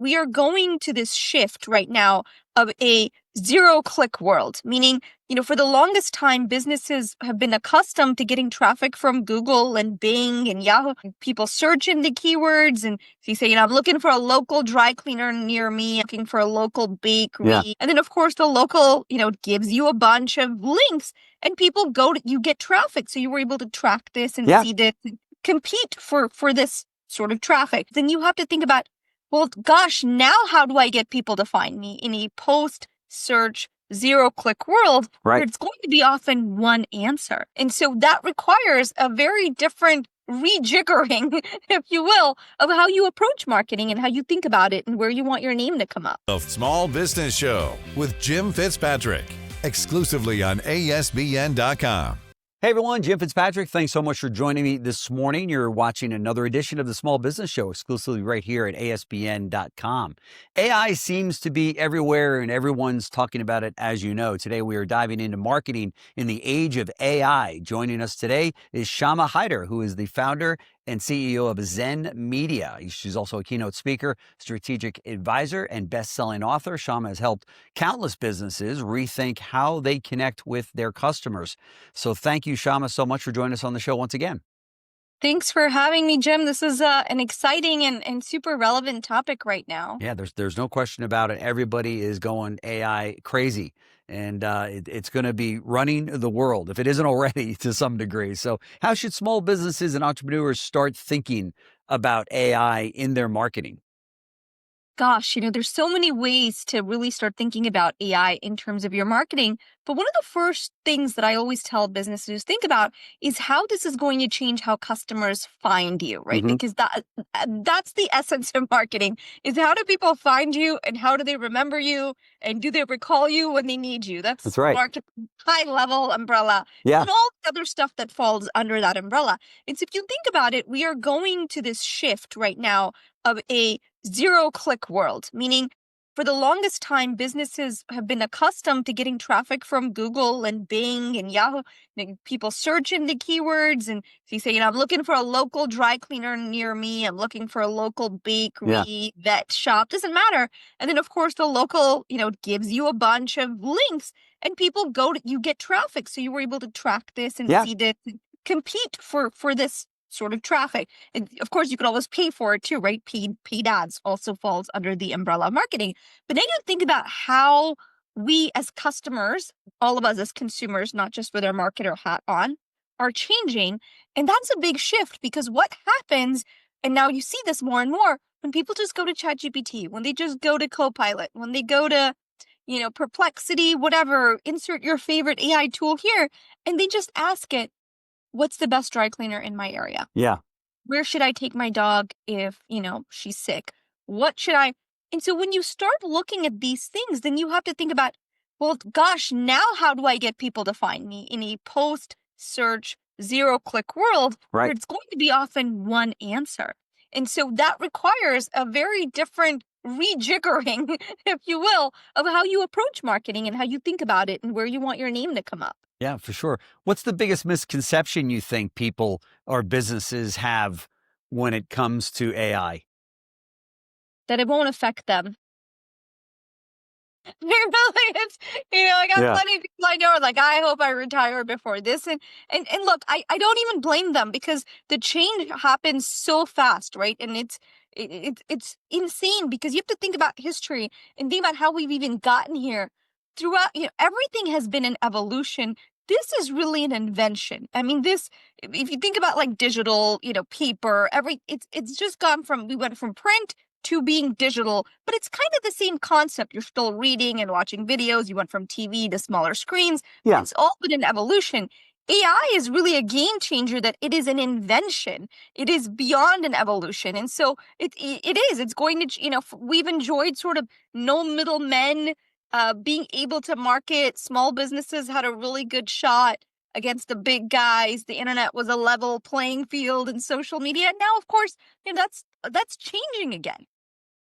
we are going to this shift right now of a zero-click world, meaning, for the longest time, businesses have been accustomed to getting traffic from Google and Bing and Yahoo. People search into keywords, and so you say, I'm looking for a local dry cleaner near me, looking for a local bakery. Yeah. And then, of course, the local, gives you a bunch of links, and people you get traffic. So you were able to track this and see this, and compete for this sort of traffic. Then you have to think about, well, gosh, now how do I get people to find me in a post-search, zero-click world where it's going to be often one answer? And so that requires a very different rejiggering, if you will, of how you approach marketing and how you think about it and where you want your name to come up. The Small Business Show with Jim Fitzpatrick, exclusively on ASBN.com. Hey everyone, Jim Fitzpatrick. Thanks so much for joining me this morning. You're watching another edition of the Small Business Show, exclusively right here at ASBN.com. AI seems to be everywhere and everyone's talking about it, as you know. Today we are diving into marketing in the age of AI. Joining us today is Shama Hyder, who is the founder and CEO of Zen Media. She's also a keynote speaker, strategic advisor, and best-selling author. Shama has helped countless businesses rethink how they connect with their customers. So thank you, Shama, so much for joining us on the show once again. Thanks for having me, Jim. This is an exciting and super relevant topic right now. Yeah, there's no question about it. Everybody is going AI crazy, and it's going to be running the world, if it isn't already, to some degree. So how should small businesses and entrepreneurs start thinking about AI in their marketing? Gosh, there's so many ways to really start thinking about AI in terms of your marketing. But one of the first things that I always tell businesses think about is how this is going to change how customers find you, right? Because that's the essence of marketing, is how do people find you and how do they remember you and do they recall you when they need you? That's right. Marketing high level umbrella. Yeah. And all the other stuff that falls under that umbrella. And so if you think about it, we are going to this shift right now of a zero-click world, meaning for the longest time, businesses have been accustomed to getting traffic from Google and Bing and Yahoo. People search into keywords, and so you say, I'm looking for a local dry cleaner near me. I'm looking for a local bakery, vet shop, doesn't matter. And then, of course, the local, gives you a bunch of links, and people you get traffic. So you were able to track this and see this, and compete for this sort of traffic. And of course, you could always pay for it too, right? Paid ads also falls under the umbrella of marketing. But then you think about how we as customers, all of us as consumers, not just with our marketer hat on, are changing. And that's a big shift, because what happens, and now you see this more and more, when people just go to ChatGPT, when they just go to Copilot, when they go to Perplexity, whatever, insert your favorite AI tool here, and they just ask it, what's the best dry cleaner in my area? Yeah. Where should I take my dog if, she's sick? What should I? And so when you start looking at these things, then you have to think about, well, gosh, now how do I get people to find me in a post-search, zero-click world where it's going to be often one answer? And so that requires a very different rejiggering, if you will, of how you approach marketing and how you think about it and where you want your name to come up. Yeah, for sure. What's the biggest misconception you think people or businesses have when it comes to AI? That it won't affect them. It's, I got plenty of people I know are like, I hope I retire before this. And look, I don't even blame them, because the change happens so fast, right? And it's insane, because you have to think about history and think about how we've even gotten here. Throughout, everything has been an evolution. This is really an invention. I mean, if you think about like digital, paper, it's just we went from print to being digital, but it's kind of the same concept. You're still reading and watching videos. You went from TV to smaller screens. Yeah. It's all been an evolution. AI is really a game changer, that it is an invention. It is beyond an evolution. And so it's going to, we've enjoyed sort of no middlemen. Being able to market, small businesses had a really good shot against the big guys. The internet was a level playing field in social media. And now, of course, that's changing again.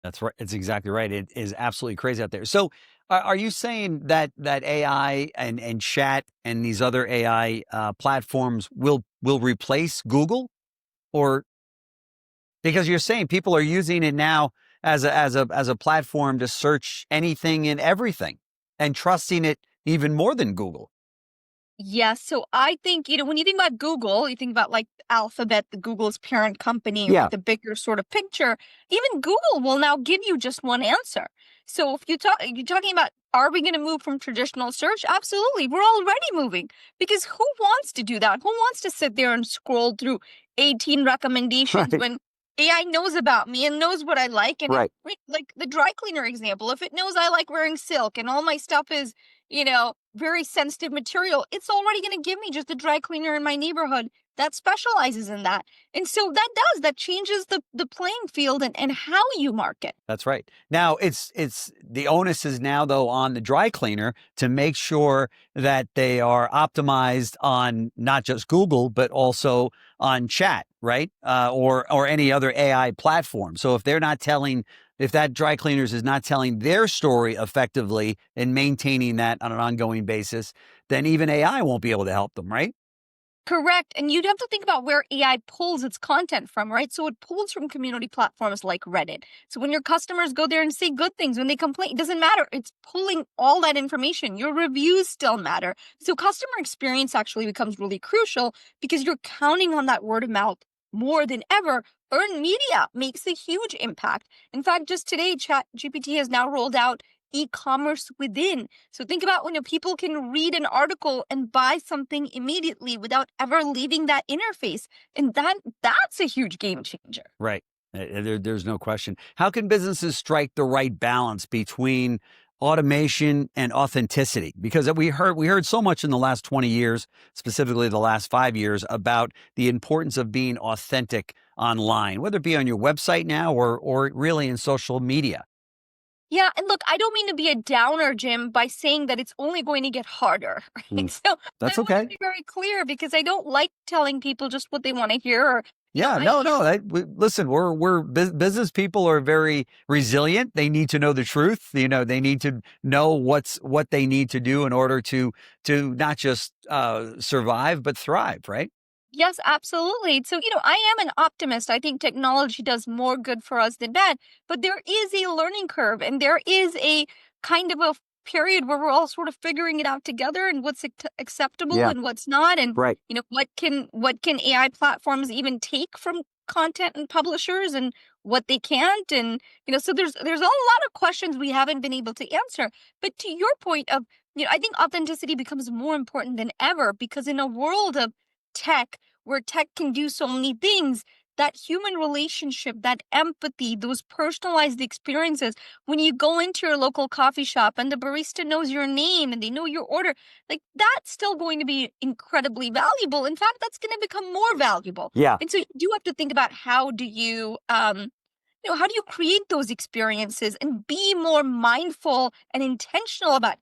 That's right. It's exactly right. It is absolutely crazy out there. So are you saying that AI and chat and these other AI platforms will replace Google? Or because you're saying people are using it now as a platform to search anything and everything and trusting it even more than Google. Yes. So I think, when you think about Google, you think about like Alphabet, the Google's parent company, Yeah. right? The bigger sort of picture. Even Google will now give you just one answer. So if you're talking about, are we going to move from traditional search? Absolutely. We're already moving, because who wants to do that? Who wants to sit there and scroll through 18 recommendations Right. when AI knows about me and knows what I like? And Right. like the dry cleaner example, if it knows I like wearing silk and all my stuff is, very sensitive material, it's already going to give me just a dry cleaner in my neighborhood that specializes in that. And so that changes the playing field and how you market. That's right. Now it's the onus is now though on the dry cleaner to make sure that they are optimized on not just Google but also on chat, right? Or any other AI platform. So if that dry cleaners is not telling their story effectively and maintaining that on an ongoing basis, then even AI won't be able to help them, right? Correct. And you'd have to think about where AI pulls its content from, right? So it pulls from community platforms like Reddit. So when your customers go there and say good things, when they complain, it doesn't matter. It's pulling all that information. Your reviews still matter. So customer experience actually becomes really crucial, because you're counting on that word of mouth more than ever. Earned media makes a huge impact. In fact, just today, ChatGPT has now rolled out e-commerce within. So think about when people can read an article and buy something immediately without ever leaving that interface. And that's a huge game changer. Right. There's no question. How can businesses strike the right balance between automation and authenticity? Because we heard so much in the last 20 years, specifically the last 5 years, about the importance of being authentic online, whether it be on your website now or really in social media. Yeah, and look, I don't mean to be a downer, Jim, by saying that it's only going to get harder. Right? Mm, So I that's want to okay. be very clear, because I don't like telling people just what they want to hear. Or, Yeah, I no, no. Listen, business people are very resilient. They need to know the truth. They need to know what they need to do in order to not just survive but thrive. Right? Yes, absolutely. So, I am an optimist. I think technology does more good for us than bad, but there is a learning curve, and there is a kind of a period where we're all sort of figuring it out together, and what's acceptable Yeah. and what's not. And, Right. what can AI platforms even take from content and publishers, and what they can't. And, so there's a lot of questions we haven't been able to answer. But to your point of, I think authenticity becomes more important than ever, because in a world of tech, where tech can do so many things, that human relationship, that empathy, those personalized experiences, when you go into your local coffee shop and the barista knows your name and they know your order, like, that's still going to be incredibly valuable. In fact, that's going to become more valuable. Yeah. And so you do have to think about, how do you create those experiences and be more mindful and intentional about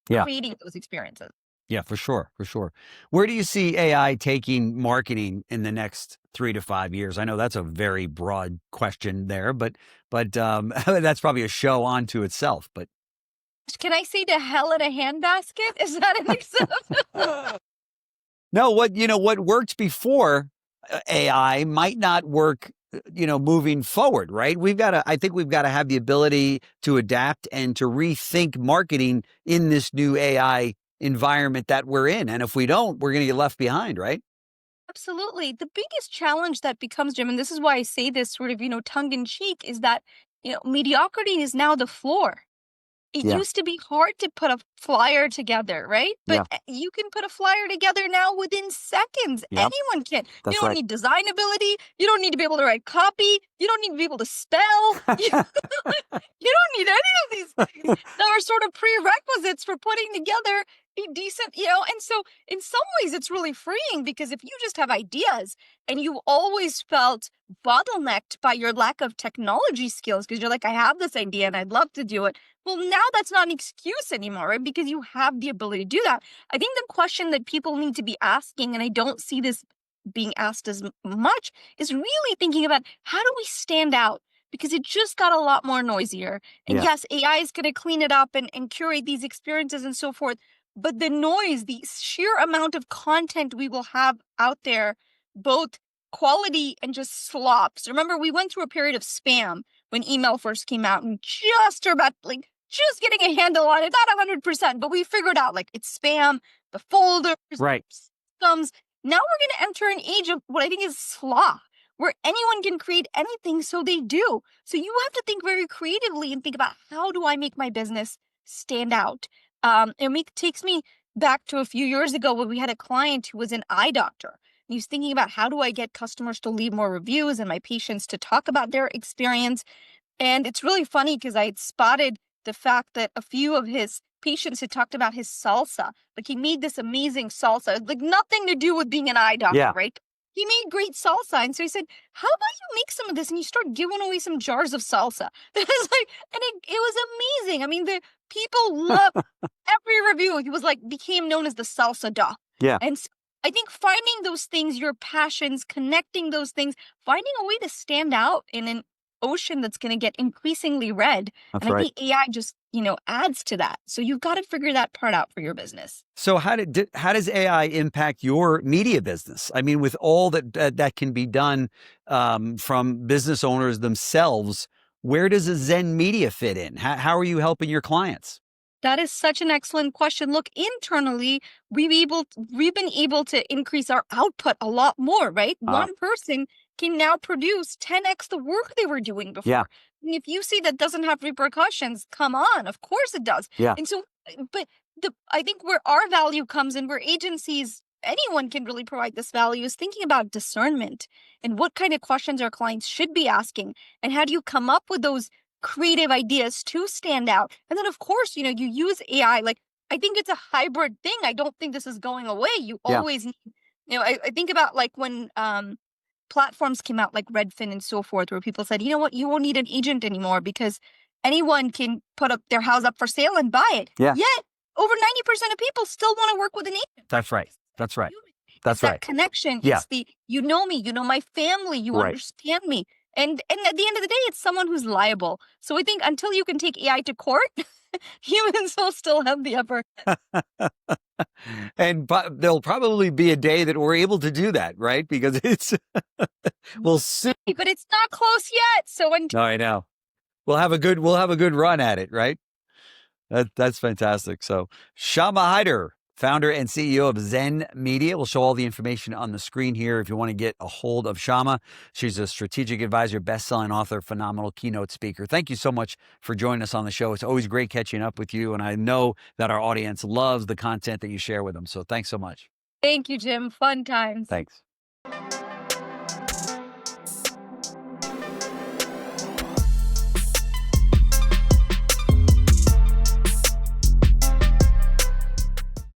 Yeah. creating those experiences? Yeah, for sure, for sure. Where do you see AI taking marketing in the next 3 to 5 years? I know that's a very broad question there, but that's probably a show onto itself. But Can I say to hell in a handbasket? Is that an example? no, what worked before AI might not work, moving forward, right? I think we've got to have the ability to adapt and to rethink marketing in this new AI environment that we're in. And if we don't, we're going to get left behind, right? Absolutely. The biggest challenge that becomes, Jim, and this is why I say this sort of, tongue in cheek, is that, mediocrity is now the floor. It Yeah. used to be hard to put a flyer together, right? But Yeah. you can put a flyer together now within seconds. Yep. Anyone can. You That's don't right. need design ability. You don't need to be able to write copy. You don't need to be able to spell. You don't need any of these things that are sort of prerequisites for putting together a decent, and so in some ways it's really freeing, because if you just have ideas and you always felt bottlenecked by your lack of technology skills, because you're like, I have this idea and I'd love to do it. Well, now that's not an excuse anymore, right? Because you have the ability to do that. I think the question that people need to be asking, and I don't see this being asked as much, is really thinking about, how do we stand out? Because it just got a lot more noisier. And Yeah. yes, AI is going to clean it up and curate these experiences and so forth. But the noise, the sheer amount of content we will have out there, both quality and just slops. Remember, we went through a period of spam when email first came out and just getting a handle on it, not 100%, but we figured out like it's spam, the folders, Right. comes. Now we're going to enter an age of what I think is slaw, where anyone can create anything, so they do. So you have to think very creatively and think about, how do I make my business stand out? Takes me back to a few years ago when we had a client who was an eye doctor. He was thinking about, how do I get customers to leave more reviews and my patients to talk about their experience? And it's really funny because I had spotted the fact that a few of his patients had talked about his salsa. Like, he made this amazing salsa, like nothing to do with being an eye doctor, Yeah. right? He made great salsa. And so he said, how about you make some of this and you start giving away some jars of salsa? It was like, and it was amazing. I mean, the people love every review. He was like, became known as the salsa doc. Yeah. And so I think finding those things, your passions, connecting those things, finding a way to stand out in an ocean that's going to get increasingly red. That's And I right. think AI just, adds to that. So you've got to figure that part out for your business. So how does AI impact your media business? I mean, with all that can be done from business owners themselves, where does a Zen Media fit in? How are you helping your clients? That is such an excellent question. Look, internally, we've been able to increase our output a lot more, right? One person can now produce 10x the work they were doing before. Yeah. And if you see that doesn't have repercussions, come on, of course it does. Yeah. And so, but I think where our value comes in, where agencies, anyone can really provide this value, is thinking about discernment and what kind of questions our clients should be asking, and how do you come up with those creative ideas to stand out. And then, of course, you use AI. Like, I think it's a hybrid thing. I don't think this is going away. You Yeah. always need, I think about like when platforms came out like Redfin and so forth, where people said, you know what, you won't need an agent anymore because anyone can put up their house up for sale and buy it. Yeah. Yet over 90% of people still want to work with an agent. That's right. That's right. It's that connection. Yeah. It's the, you know me, you know my family, you Right. understand me. And at the end of the day, it's someone who's liable. So I think until you can take AI to court, humans will still have the upper. And there'll probably be a day that we're able to do that, right? Because it's we'll see. But it's not close yet. So No, I know. We'll have a good run at it, right? That's fantastic. So Shama Hyder, founder and CEO of Zen Media. We'll show all the information on the screen here if you want to get a hold of Shama. She's a strategic advisor, best-selling author, phenomenal keynote speaker. Thank you so much for joining us on the show. It's always great catching up with you, and I know that our audience loves the content that you share with them. So thanks so much. Thank you, Jim. Fun times. Thanks.